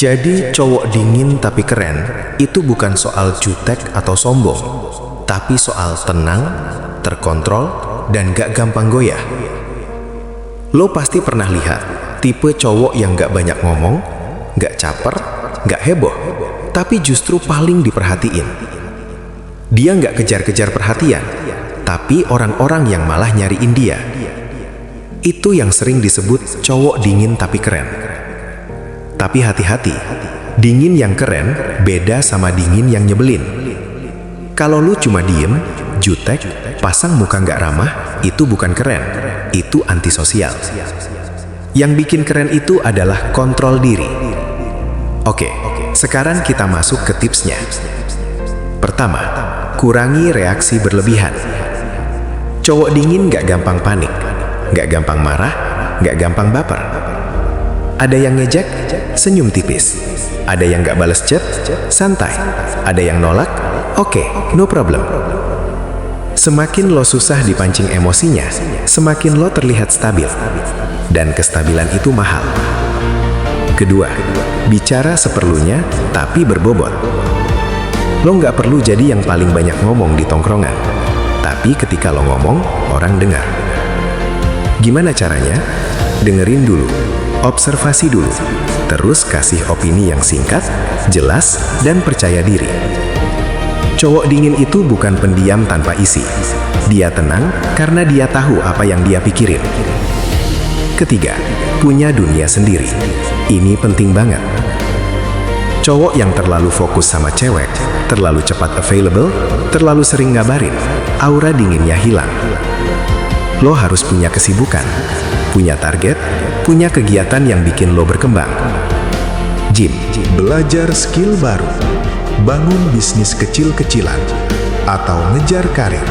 Jadi cowok dingin tapi keren itu bukan soal jutek atau sombong, tapi soal tenang, terkontrol, dan gak gampang goyah. Lo pasti pernah lihat tipe cowok yang gak banyak ngomong, gak caper, gak heboh, tapi justru paling diperhatiin. Dia gak kejar-kejar perhatian, tapi orang-orang yang malah nyariin dia. Itu yang sering disebut cowok dingin tapi keren. Tapi hati-hati, dingin yang keren beda sama dingin yang nyebelin. Kalau lu cuma diem, jutek, pasang muka nggak ramah, itu bukan keren, itu antisosial. Yang bikin keren itu adalah kontrol diri. Oke, sekarang kita masuk ke tipsnya. Pertama, kurangi reaksi berlebihan. Cowok dingin nggak gampang panik, nggak gampang marah, nggak gampang baper. Ada yang ngejek, senyum tipis. Ada yang gak bales chat, santai. Ada yang nolak, oke, no problem. Semakin lo susah dipancing emosinya, semakin lo terlihat stabil. Dan kestabilan itu mahal. Kedua, bicara seperlunya, tapi berbobot. Lo gak perlu jadi yang paling banyak ngomong di tongkrongan. Tapi ketika lo ngomong, orang dengar. Gimana caranya? Dengerin dulu. Observasi dulu, terus kasih opini yang singkat, jelas, dan percaya diri. Cowok dingin itu bukan pendiam tanpa isi. Dia tenang karena dia tahu apa yang dia pikirin. Ketiga, punya dunia sendiri. Ini penting banget. Cowok yang terlalu fokus sama cewek, terlalu cepat available, terlalu sering ngabarin, aura dinginnya hilang. Lo harus punya kesibukan, punya target, punya kegiatan yang bikin lo berkembang. Gym, Belajar skill baru, bangun bisnis kecil-kecilan, atau ngejar karir.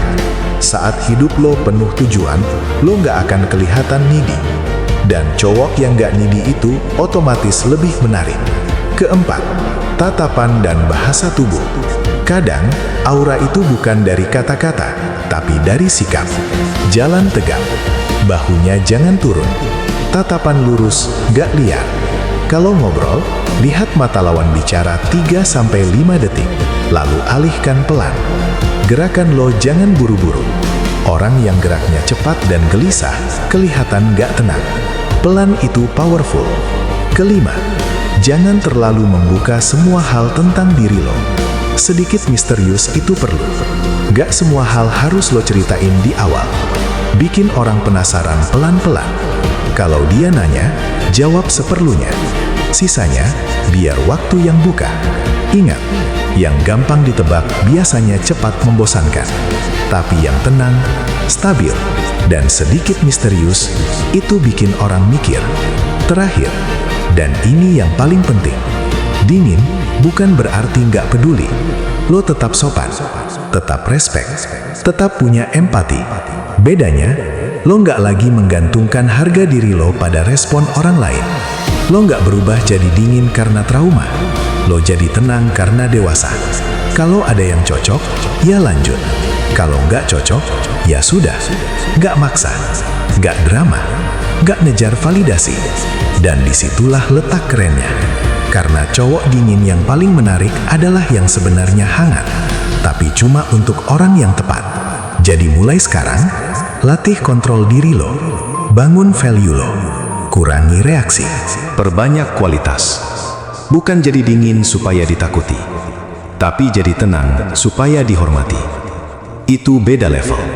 Saat hidup lo penuh tujuan, lo nggak akan kelihatan needy. Dan cowok yang nggak needy itu otomatis lebih menarik. Keempat, tatapan dan bahasa tubuh. Kadang, aura itu bukan dari kata-kata, tapi dari sikap. Jalan tegak, bahunya jangan turun. Tatapan lurus, gak liar. Kalau ngobrol, lihat mata lawan bicara 3-5 detik, lalu alihkan pelan. Gerakan lo jangan buru-buru. Orang yang geraknya cepat dan gelisah, kelihatan gak tenang. Pelan itu powerful. Kelima, jangan terlalu membuka semua hal tentang diri lo. Sedikit misterius itu perlu. Gak semua hal harus lo ceritain di awal. Bikin orang penasaran pelan-pelan. Kalau dia nanya, jawab seperlunya. Sisanya, biar waktu yang buka. Ingat, yang gampang ditebak biasanya cepat membosankan. Tapi yang tenang, stabil, dan sedikit misterius, itu bikin orang mikir. Terakhir, dan ini yang paling penting, dingin bukan berarti nggak peduli. Lo tetap sopan, tetap respek, tetap punya empati. Bedanya, lo nggak lagi menggantungkan harga diri lo pada respon orang lain. Lo nggak berubah jadi dingin karena trauma. Lo jadi tenang karena dewasa. Kalau ada yang cocok, ya lanjut. Kalau nggak cocok, ya sudah. Nggak maksa, nggak drama, nggak ngejar validasi. Dan disitulah letak kerennya. Karena cowok dingin yang paling menarik adalah yang sebenarnya hangat, tapi cuma untuk orang yang tepat. Jadi mulai sekarang, latih kontrol diri lo, bangun value lo, kurangi reaksi, perbanyak kualitas. Bukan jadi dingin supaya ditakuti, tapi jadi tenang supaya dihormati. Itu beda level.